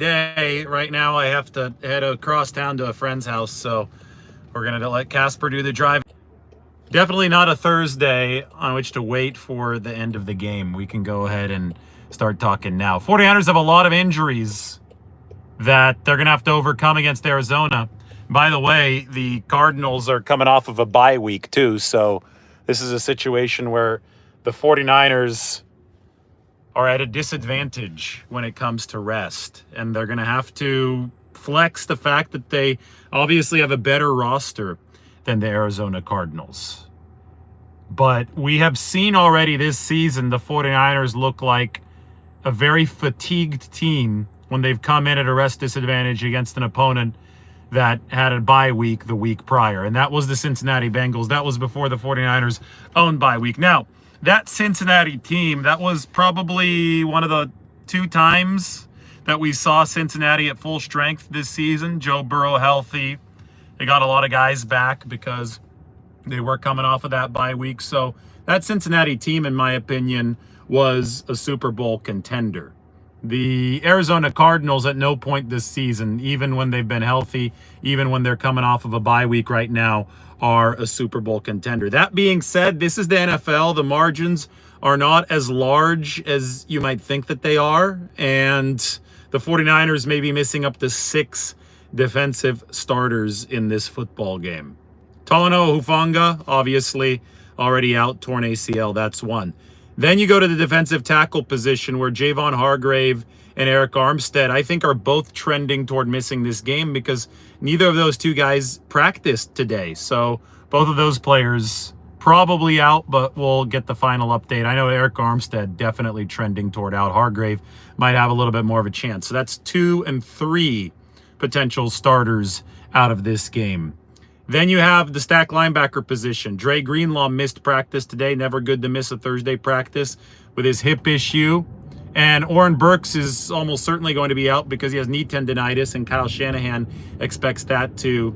day. Right now I have to head across town to a friend's house, so we're going to let Casper do the drive. Definitely not a Thursday on which to wait for the end of the game. We can go ahead and start talking now. 49ers have a lot of injuries that they're going to have to overcome against Arizona. By the way, the Cardinals are coming off of a bye week too, so this is a situation where the 49ers are at a disadvantage when it comes to rest, and they're going to have to flex the fact that they obviously have a better roster than the Arizona Cardinals. But we have seen already this season the 49ers look like a very fatigued team when they've come in at a rest disadvantage against an opponent that had a bye week the week prior, and that was the Cincinnati Bengals. That was before the 49ers owned bye week. Now, that Cincinnati team, that was probably one of the 2 times that we saw Cincinnati at full strength this season. Joe Burrow healthy. They got a lot of guys back because they were coming off of that bye week. So that Cincinnati team, in my opinion, was a Super Bowl contender. The Arizona Cardinals at no point this season, even when they've been healthy, even when they're coming off of a bye week right now, are a Super Bowl contender. That being said, this is the NFL. The margins are not as large as you might think that they are. And the 49ers may be missing up to 6 defensive starters in this football game. Talanoa Hufanga, obviously, already out, torn ACL. That's one. Then you go to the defensive tackle position where Javon Hargrave and Eric Armstead, I think, are both trending toward missing this game because neither of those 2 guys practiced today. So both of those players probably out, but we'll get the final update. I know Eric Armstead definitely trending toward out. Hargrave might have a little bit more of a chance. So that's 2 and 3 potential starters out of this game. Then you have the stack linebacker position. Dre Greenlaw missed practice today. Never good to miss a Thursday practice with his hip issue. And Oren Burks is almost certainly going to be out because he has knee tendonitis, and Kyle Shanahan expects that to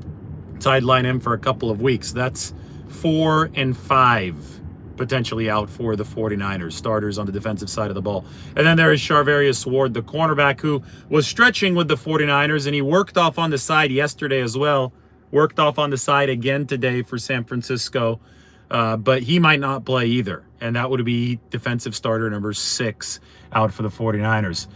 sideline him for a couple of weeks. That's 4 and 5 potentially out for the 49ers, starters on the defensive side of the ball. And then there is Charvarius Ward, the cornerback, who was stretching with the 49ers, and he worked off on the side yesterday as well. Worked off on the side again today for San Francisco, but he might not play either. And that would be defensive starter number 6 out for the 49ers.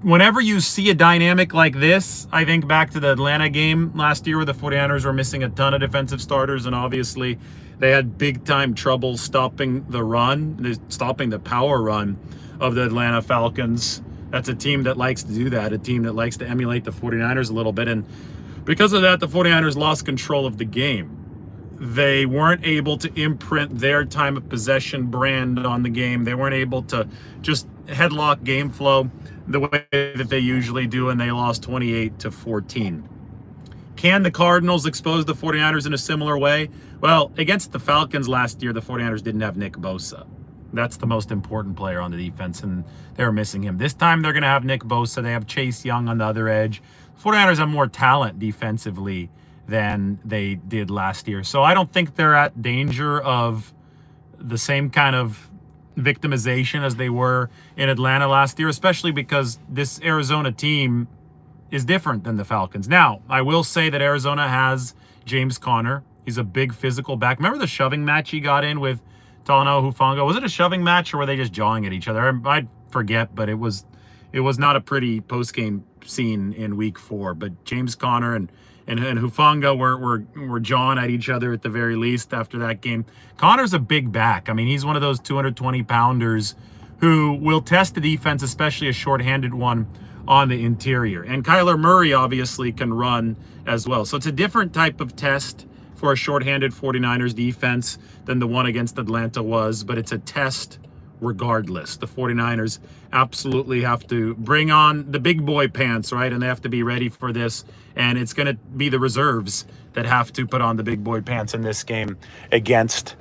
Whenever you see a dynamic like this, I think back to the Atlanta game last year where the 49ers were missing a ton of defensive starters, and obviously they had big-time trouble stopping the run, stopping the power run of the Atlanta Falcons. That's a team that likes to do that, a team that likes to emulate the 49ers a little bit, and because of that, the 49ers lost control of the game. They weren't able to imprint their time of possession brand on the game. They weren't able to just headlock game flow the way that they usually do, and they lost 28-14. Can the Cardinals expose the 49ers in a similar way? Well, against the Falcons last year, the 49ers didn't have Nick Bosa. That's the most important player on the defense, and they were missing him. This time, they're going to have Nick Bosa. They have Chase Young on the other edge. 49ers have more talent defensively than they did last year. So I don't think they're at danger of the same kind of victimization as they were in Atlanta last year, especially because this Arizona team is different than the Falcons. Now, I will say that Arizona has James Conner. He's a big physical back. Remember the shoving match he got in with Talanoa Hufanga? Was it a shoving match or were they just jawing at each other? I forget, but it was not a pretty post-game scene in week 4. But James Conner and Hufanga were jawing at each other at the very least after that game. Connor's a big back. I mean, he's one of those 220-pounders who will test the defense, especially a shorthanded one on the interior. And Kyler Murray obviously can run as well. So it's a different type of test for a shorthanded 49ers defense than the one against Atlanta was, but it's a test regardless. The 49ers absolutely have to bring on the big boy pants, right? And they have to be ready for this. And it's going to be the reserves that have to put on the big boy pants in this game against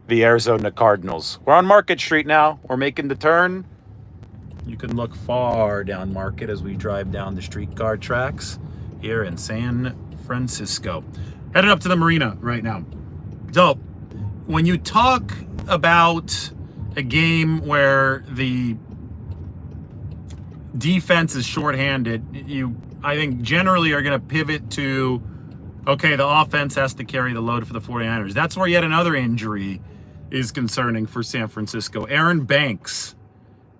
the Arizona Cardinals. We're on Market Street now. We're making the turn. You can look far down Market as we drive down the streetcar tracks here in San Francisco. Headed up to the marina right now. So when you talk about a game where the defense is shorthanded, I think generally are going to pivot to, okay, the offense has to carry the load for the 49ers. That's where yet another injury is concerning for San Francisco. Aaron Banks,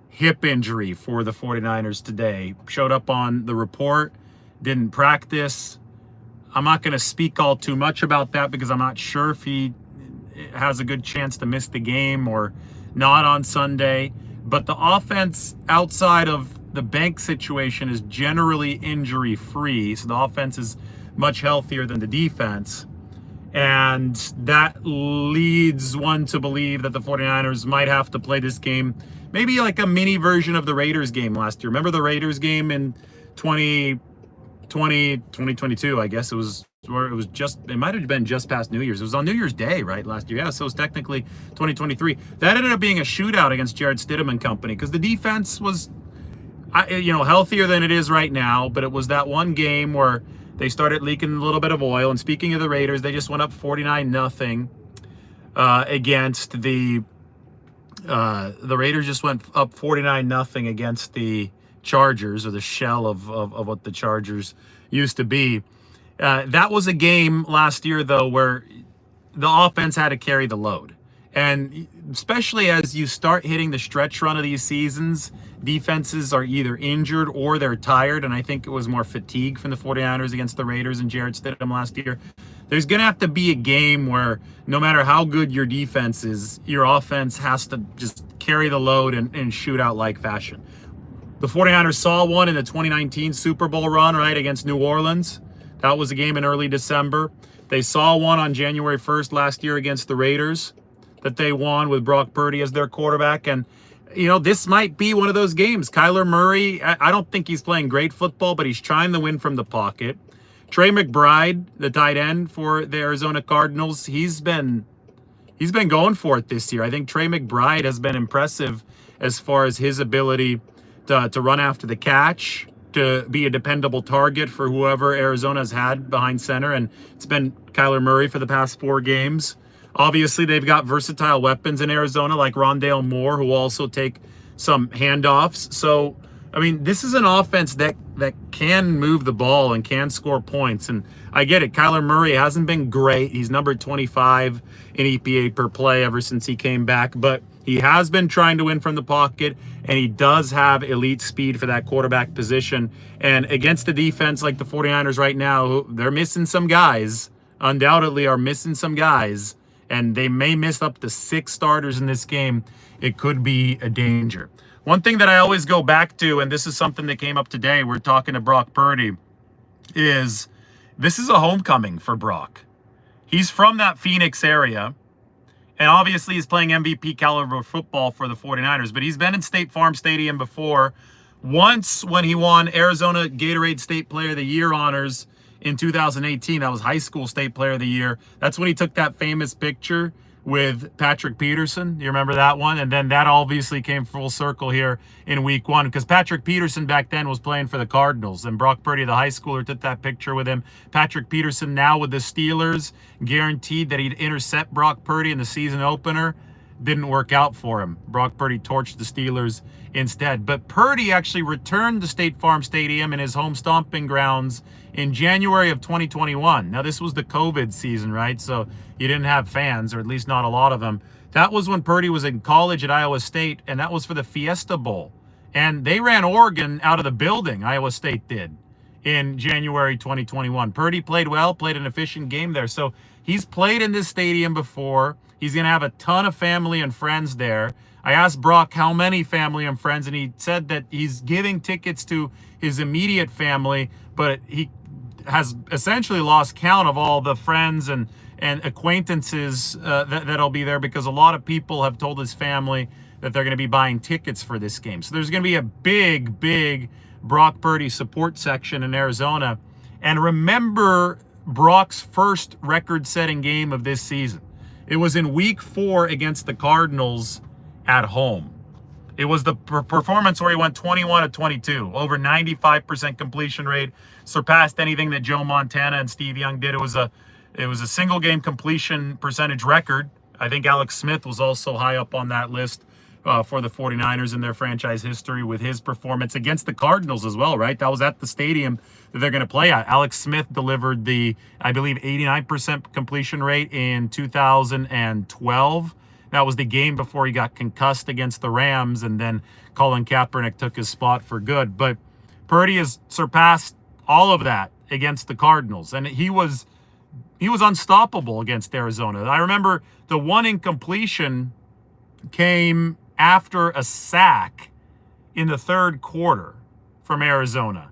hip injury for the 49ers today. Showed up on the report, didn't practice. I'm not going to speak all too much about that because I'm not sure if he has a good chance to miss the game or not on Sunday. But the offense outside of the Banks situation is generally injury-free. So the offense is much healthier than the defense. And that leads one to believe that the 49ers might have to play this game maybe like a mini version of the Raiders game last year. Remember the Raiders game in 2022, I guess it was, where it might have been just past New Year's. It was on New Year's Day, right, last year. Yeah, so it was technically 2023. That ended up being a shootout against Jared Stidham and company because the defense was, healthier than it is right now, but it was that one game where they started leaking a little bit of oil. And speaking of the Raiders, they just went up 49-0 against the Raiders just went up 49-0 against the Chargers, or the shell of what the Chargers used to be. That was a game last year, though, where the offense had to carry the load. And especially as you start hitting the stretch run of these seasons, defenses are either injured or they're tired. And I think it was more fatigue from the 49ers against the Raiders and Jared Stidham last year. There's going to have to be a game where no matter how good your defense is, your offense has to just carry the load and shootout-like fashion. The 49ers saw one in the 2019 Super Bowl run, right, against New Orleans. That was a game in early December. They saw one on January 1st last year against the Raiders that they won with Brock Purdy as their quarterback. And, this might be one of those games. Kyler Murray, I don't think he's playing great football, but he's trying to win from the pocket. Trey McBride, the tight end for the Arizona Cardinals, he's been going for it this year. I think Trey McBride has been impressive as far as his ability to run after the catch, to be a dependable target for whoever Arizona's had behind center, and it's been Kyler Murray for the past 4 games. Obviously, they've got versatile weapons in Arizona like Rondale Moore, who will also take some handoffs. So, this is an offense that can move the ball and can score points. And I get it. Kyler Murray hasn't been great. He's number 25 in EPA per play ever since he came back. But he has been trying to win from the pocket, and he does have elite speed for that quarterback position. And against the defense like the 49ers right now, they're missing some guys, undoubtedly are missing some guys, and they may miss up to 6 starters in this game. It could be a danger. One thing that I always go back to, and this is something that came up today, we're talking to Brock Purdy, is this is a homecoming for Brock. He's from that Phoenix area, and obviously he's playing MVP caliber football for the 49ers, but he's been in State Farm Stadium before. Once when he won Arizona Gatorade State Player of the Year honors in 2018, that was high school State Player of the Year. That's when he took that famous picture with Patrick Peterson. You remember that one? And then that obviously came full circle here in week 1 because Patrick Peterson back then was playing for the Cardinals, and Brock Purdy, the high schooler, took that picture with him. Patrick Peterson now with the Steelers, guaranteed that he'd intercept Brock Purdy in the season opener. Didn't work out for him. Brock Purdy torched the Steelers instead. But Purdy actually returned to State Farm Stadium in his home stomping grounds in January of 2021. Now, this was the COVID season, right? So you didn't have fans, or at least not a lot of them. That was when Purdy was in college at Iowa State, and that was for the Fiesta Bowl. And they ran Oregon out of the building, Iowa State did, in January 2021. Purdy played well, played an efficient game there. So he's played in this stadium before. He's going to have a ton of family and friends there. I asked Brock how many family and friends, and he said that he's giving tickets to his immediate family, but he has essentially lost count of all the friends and acquaintances that'll be there, because a lot of people have told his family that they're going to be buying tickets for this game. So there's going to be a big Brock Purdy support section in Arizona. And remember Brock's first record-setting game of this season. It was in week 4 against the Cardinals at home. It was the performance where he went 21 of 22, over 95% completion rate, surpassed anything that Joe Montana and Steve Young did. It was a single game completion percentage record. I think Alex Smith was also high up on that list for the 49ers in their franchise history with his performance against the Cardinals as well, right? That was at the stadium that they're going to play at. Alex Smith delivered the, I believe, 89% completion rate in 2012. That was the game before he got concussed against the Rams, and then Colin Kaepernick took his spot for good. But Purdy has surpassed all of that against the Cardinals, and he was unstoppable against Arizona. I remember the one incompletion came after a sack in the third quarter from Arizona,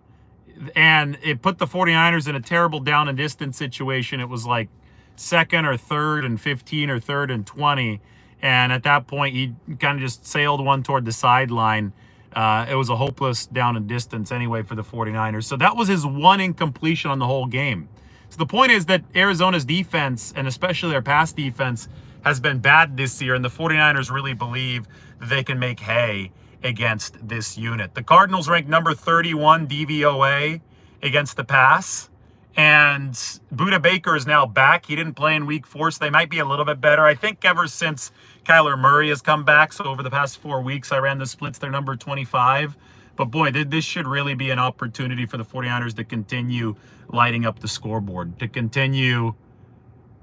and it put the 49ers in a terrible down and distance situation. It was like second or third and 15 or third and 20. And at that point, he kind of just sailed one toward the sideline. It was a hopeless down and distance anyway for the 49ers. So that was his one incompletion on the whole game. So the point is that Arizona's defense, and especially their pass defense, has been bad this year. And the 49ers really believe that they can make hay against this unit. The Cardinals ranked number 31 DVOA against the pass. And Budda Baker is now back. He didn't play in week 4, so they might be a little bit better. I think ever since Kyler Murray has come back, so over the past 4 weeks, I ran the splits. They're number 25. But boy, this should really be an opportunity for the 49ers to continue lighting up the scoreboard, to continue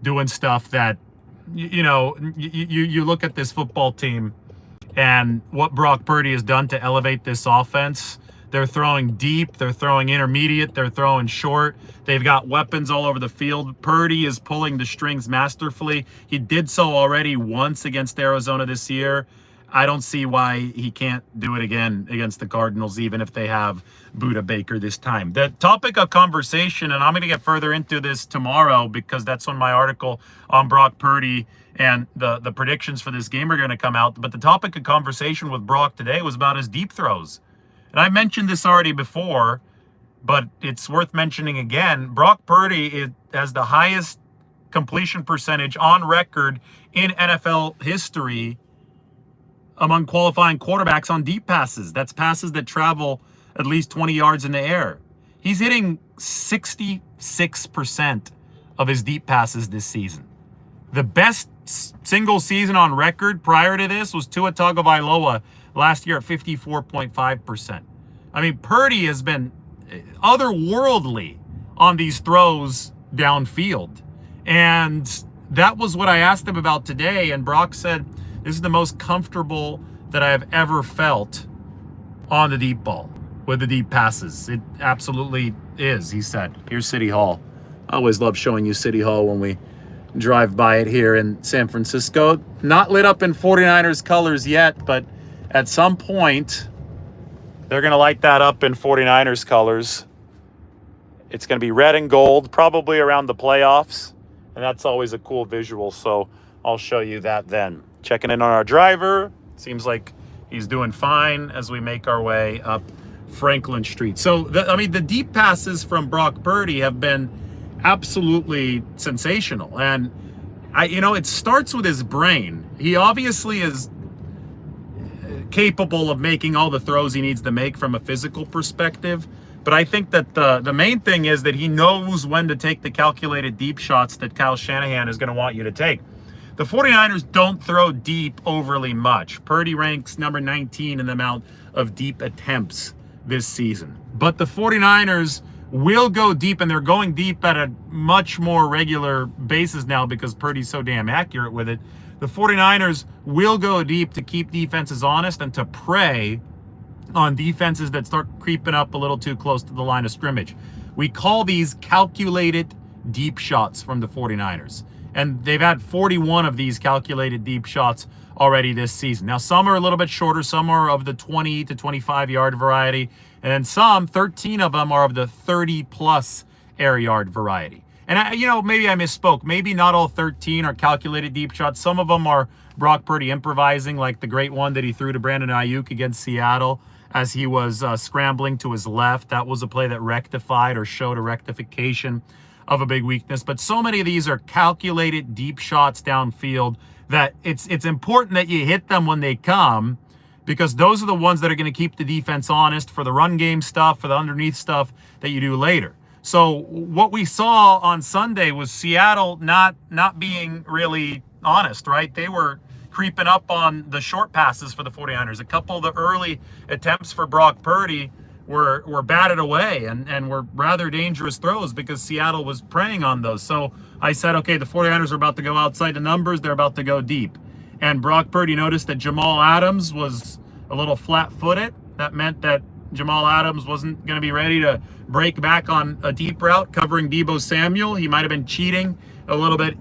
doing stuff that, you look at this football team and what Brock Purdy has done to elevate this offense. They're throwing deep, they're throwing intermediate, they're throwing short. They've got weapons all over the field. Purdy is pulling the strings masterfully. He did so already once against Arizona this year. I don't see why he can't do it again against the Cardinals, even if they have Budda Baker this time. The topic of conversation, and I'm going to get further into this tomorrow because that's when my article on Brock Purdy and the predictions for this game are going to come out. But the topic of conversation with Brock today was about his deep throws. And I mentioned this already before, but it's worth mentioning again. Brock Purdy has the highest completion percentage on record in NFL history among qualifying quarterbacks on deep passes. That's passes that travel at least 20 yards in the air. He's hitting 66% of his deep passes this season. The best single season on record prior to this was Tua Tagovailoa last year at 54.5%. I mean, Purdy has been otherworldly on these throws downfield. And that was what I asked him about today. And Brock said, this is the most comfortable that I have ever felt on the deep ball with the deep passes. It absolutely is, he said. Here's City Hall. I always love showing you City Hall when we drive by it here in San Francisco. Not lit up in 49ers colors yet, but at some point, they're going to light that up in 49ers colors. It's going to be red and gold, probably around the playoffs. And that's always a cool visual, so I'll show you that then. Checking in on our driver. Seems like he's doing fine as we make our way up Franklin Street. So, the deep passes from Brock Purdy have been absolutely sensational. And, it starts with his brain. He obviously is capable of making all the throws he needs to make from a physical perspective. But I think that the main thing is that he knows when to take the calculated deep shots that Kyle Shanahan is going to want you to take. The 49ers don't throw deep overly much. Purdy ranks number 19 in the amount of deep attempts this season. But the 49ers will go deep, and they're going deep at a much more regular basis now because Purdy's so damn accurate with it. The 49ers will go deep to keep defenses honest and to prey on defenses that start creeping up a little too close to the line of scrimmage. We call these calculated deep shots from the 49ers. And they've had 41 of these calculated deep shots already this season. Now, some are a little bit shorter. Some are of the 20 to 25-yard variety. And then some, 13 of them, are of the 30-plus air yard variety. And, maybe I misspoke. Maybe not all 13 are calculated deep shots. Some of them are Brock Purdy improvising, like the great one that he threw to Brandon Ayuk against Seattle as he was scrambling to his left. That was a play that rectified or showed a rectification of a big weakness. But so many of these are calculated deep shots downfield that it's important that you hit them when they come, because those are the ones that are going to keep the defense honest for the run game stuff, for the underneath stuff that you do later. So what we saw on Sunday was Seattle not being really honest, right? They were creeping up on the short passes for the 49ers. A couple of the early attempts for Brock Purdy were batted away and were rather dangerous throws because Seattle was preying on those. So I said, okay, the 49ers are about to go outside the numbers. They're about to go deep. And Brock Purdy noticed that Jamal Adams was a little flat-footed. That meant that Jamal Adams wasn't going to be ready to break back on a deep route covering Deebo Samuel. He might have been cheating a little bit,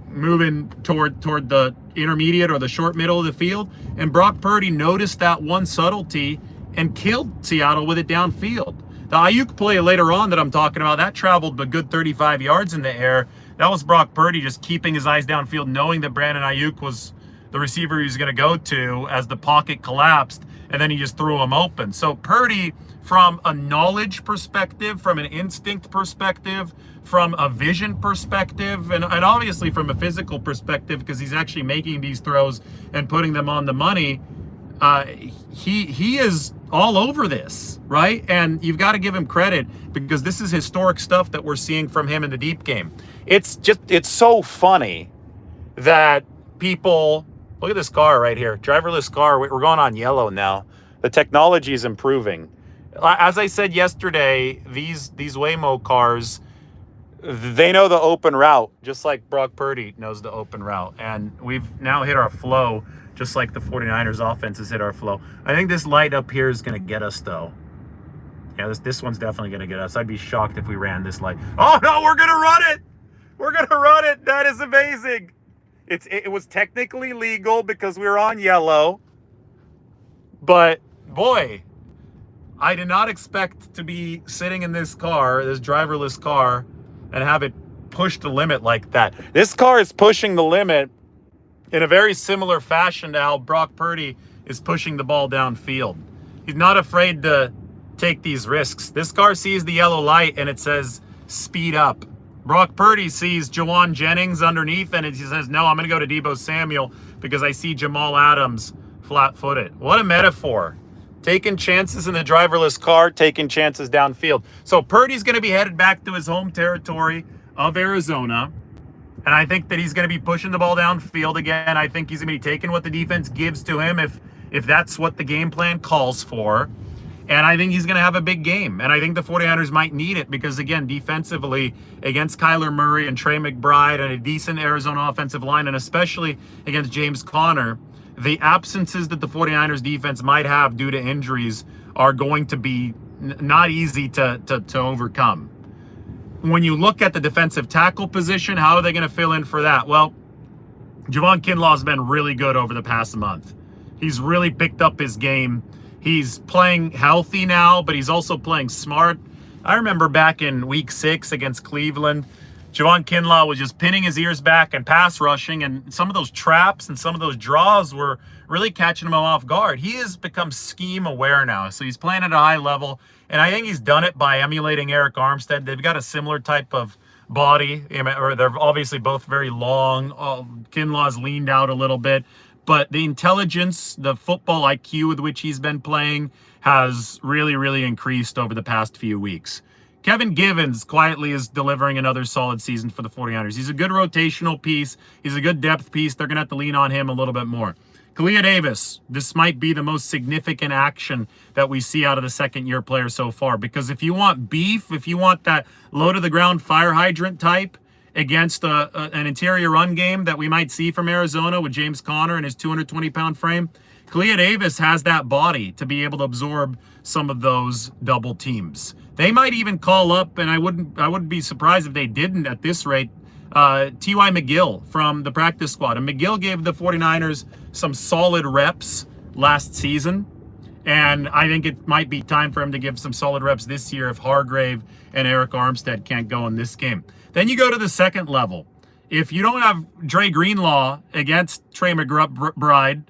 moving toward the intermediate or the short middle of the field. And Brock Purdy noticed that one subtlety and killed Seattle with it downfield. The Ayuk play later on that I'm talking about, that traveled a good 35 yards in the air. That was Brock Purdy just keeping his eyes downfield, knowing that Brandon Ayuk was the receiver he was going to go to as the pocket collapsed, and then he just threw him open. So Purdy, from a knowledge perspective, from an instinct perspective, from a vision perspective, and obviously from a physical perspective, because he's actually making these throws and putting them on the money, he is all over this, right? And you've got to give him credit because this is historic stuff that we're seeing from him in the deep game. It's so funny that people, look at this car right here, driverless car. We're going on yellow now. The technology is improving. As I said yesterday, these Waymo cars, they know the open route, just like Brock Purdy knows the open route. And we've now hit our flow, just like the 49ers offense has hit our flow. I think this light up here is going to get us, though. Yeah, this one's definitely going to get us. I'd be shocked if we ran this light. Oh, no, we're going to run it. We're going to run it. That is amazing. It was technically legal because we were on yellow. But, boy, I did not expect to be sitting in this car, this driverless car, and have it push the limit like that. This car is pushing the limit in a very similar fashion to how Brock Purdy is pushing the ball downfield. He's not afraid to take these risks. This car sees the yellow light and it says, speed up. Brock Purdy sees Jawan Jennings underneath and he says, no, I'm going to go to Deebo Samuel because I see Jamal Adams flat-footed. What a metaphor. Taking chances in the driverless car, taking chances downfield. So Purdy's going to be headed back to his home territory of Arizona. And I think that he's going to be pushing the ball downfield again. I think he's going to be taking what the defense gives to him if that's what the game plan calls for. And I think he's going to have a big game. And I think the 49ers might need it because, again, defensively against Kyler Murray and Trey McBride and a decent Arizona offensive line, and especially against James Conner, the absences that the 49ers defense might have due to injuries are going to be not easy to overcome. When you look at the defensive tackle position, how are they going to fill in for that? Well, Javon Kinlaw has been really good over the past month. He's really picked up his game. He's playing healthy now, but he's also playing smart. I remember back in week 6 against Cleveland, Javon Kinlaw was just pinning his ears back and pass rushing, and some of those traps and some of those draws were really catching him off guard. He has become scheme aware now, so he's playing at a high level, and I think he's done it by emulating Eric Armstead. They've got a similar type of body, or they're obviously both very long. Kinlaw's leaned out a little bit, but the intelligence, the football IQ with which he's been playing has really, really increased over the past few weeks. Kevin Givens quietly is delivering another solid season for the 49ers. He's a good rotational piece. He's a good depth piece. They're going to have to lean on him a little bit more. Kalia Davis, this might be the most significant action that we see out of the second-year player so far. Because if you want beef, if you want that low-to-the-ground fire hydrant type against an interior run game that we might see from Arizona with James Conner and his 220-pound frame, Kalia Davis has that body to be able to absorb some of those double teams. They might even call up, and I wouldn't be surprised if they didn't at this rate, T.Y. McGill from the practice squad. And McGill gave the 49ers some solid reps last season, and I think it might be time for him to give some solid reps this year if Hargrave and Eric Armstead can't go in this game. Then you go to the second level. If you don't have Dre Greenlaw against Trey McBride,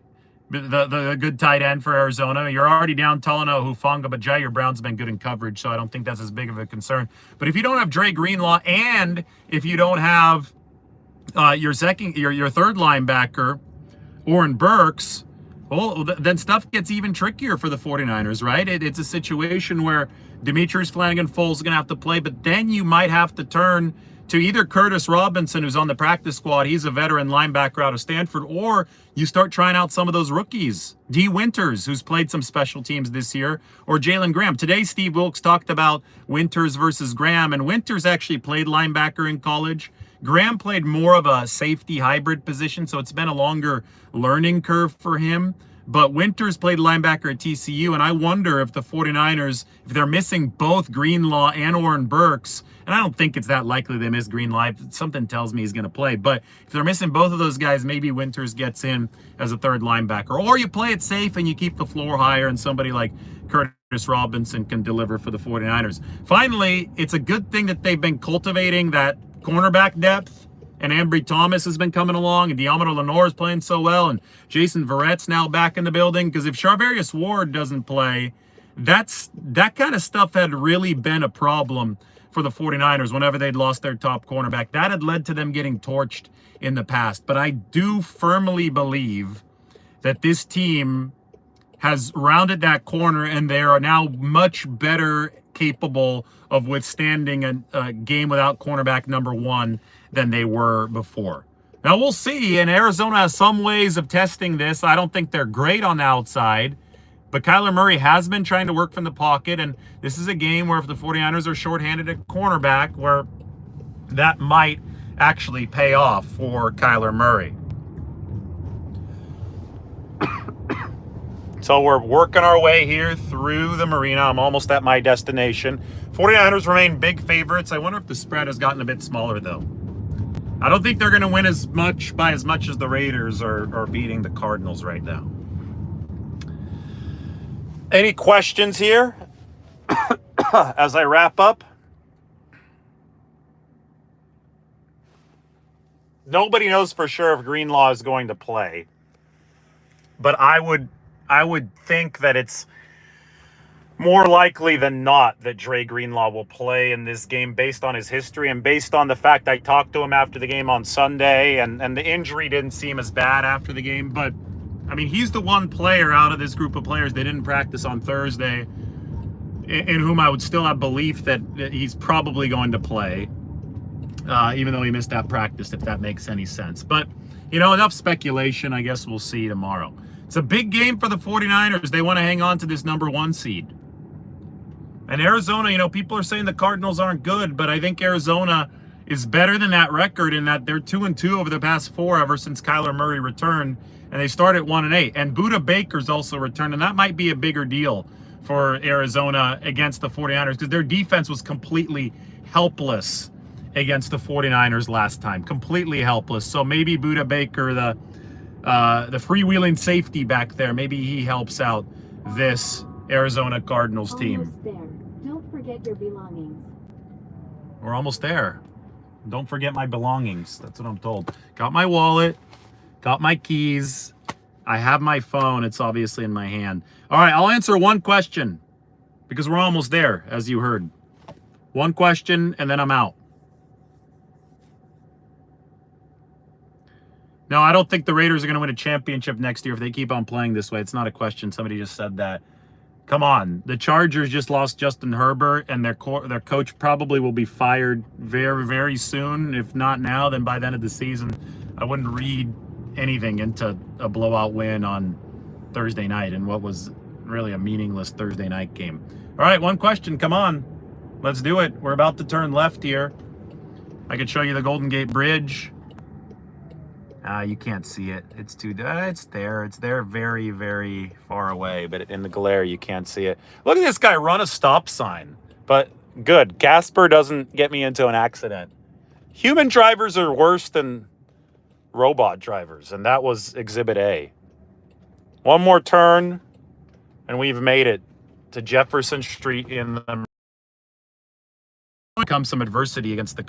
the good tight end for Arizona, you're already down Talanoa Hufanga, but Jair Brown's been good in coverage, so I don't think that's as big of a concern. But if you don't have Dre Greenlaw, and if you don't have your third linebacker, Oren Burks, well, then stuff gets even trickier for the 49ers, right? It's a situation where Demetrius Flannigan-Foles is going to have to play, but then you might have to turn to either Curtis Robinson, who's on the practice squad, he's a veteran linebacker out of Stanford, or you start trying out some of those rookies. D. Winters, who's played some special teams this year, or Jalen Graham. Today, Steve Wilkes talked about Winters versus Graham, and Winters actually played linebacker in college. Graham played more of a safety hybrid position, so it's been a longer learning curve for him. But Winters played linebacker at TCU, and I wonder if the 49ers, if they're missing both Greenlaw and Oren Burks, and I don't think it's that likely they miss Greenlaw. Something tells me he's going to play. But if they're missing both of those guys, maybe Winters gets in as a third linebacker. Or you play it safe and you keep the floor higher, and somebody like Curtis Robinson can deliver for the 49ers. Finally, it's a good thing that they've been cultivating that cornerback depth. And Ambry Thomas has been coming along, and Diamond Lenore is playing so well, and Jason Verrett's now back in the building. Because if Charvarius Ward doesn't play, that kind of stuff had really been a problem for the 49ers whenever they'd lost their top cornerback. That had led to them getting torched in the past. But I do firmly believe that this team has rounded that corner, and they are now much better capable of withstanding a game without cornerback number one than they were before. Now, we'll see. And Arizona has some ways of testing this. I don't think they're great on the outside, but Kyler Murray has been trying to work from the pocket, and this is a game where if the 49ers are shorthanded at cornerback, where that might actually pay off for Kyler Murray. So we're working our way here through the marina. I'm almost at my destination. 49ers remain big favorites. I wonder if the spread has gotten a bit smaller, though. I don't think they're going to win by as much as the Raiders are beating the Cardinals right now. Any questions here as I wrap up? Nobody knows for sure if Greenlaw is going to play, but I would think that it's more likely than not that Dre Greenlaw will play in this game based on his history and based on the fact I talked to him after the game on Sunday, and the injury didn't seem as bad after the game. But, I mean, he's the one player out of this group of players that didn't practice on Thursday in whom I would still have belief that he's probably going to play, even though he missed that practice, if that makes any sense. But, you know, enough speculation. I guess we'll see tomorrow. It's a big game for the 49ers. They want to hang on to this number one seed. And Arizona, you know, people are saying the Cardinals aren't good, but I think Arizona is better than that record in that they're 2-2 over the past 4 ever since Kyler Murray returned, and they start at 1-8. And Budda Baker's also returned, and that might be a bigger deal for Arizona against the 49ers because their defense was completely helpless against the 49ers last time. Completely helpless. So maybe Budda Baker, the freewheeling safety back there, maybe he helps out this Arizona Cardinals team. Almost there. Don't forget your belongings. We're almost there. Don't forget my belongings. That's what I'm told. Got my wallet. Got my keys. I have my phone. It's obviously in my hand. All right, I'll answer one question because we're almost there, as you heard. One question, and then I'm out. No, I don't think the Raiders are going to win a championship next year if they keep on playing this way. It's not a question. Somebody just said that. Come on. The Chargers just lost Justin Herbert, and their coach probably will be fired very, very soon. If not now, then by the end of the season. I wouldn't read anything into a blowout win on Thursday night in what was really a meaningless Thursday night game. All right, one question. Come on. Let's do it. We're about to turn left here. I could show you the Golden Gate Bridge. You can't see it. It's there. It's there very, very far away, but in the glare, you can't see it. Look at this guy run a stop sign. But good. Casper doesn't get me into an accident. Human drivers are worse than robot drivers, and that was Exhibit A. One more turn, and we've made it to Jefferson Street in the... Comes some adversity against the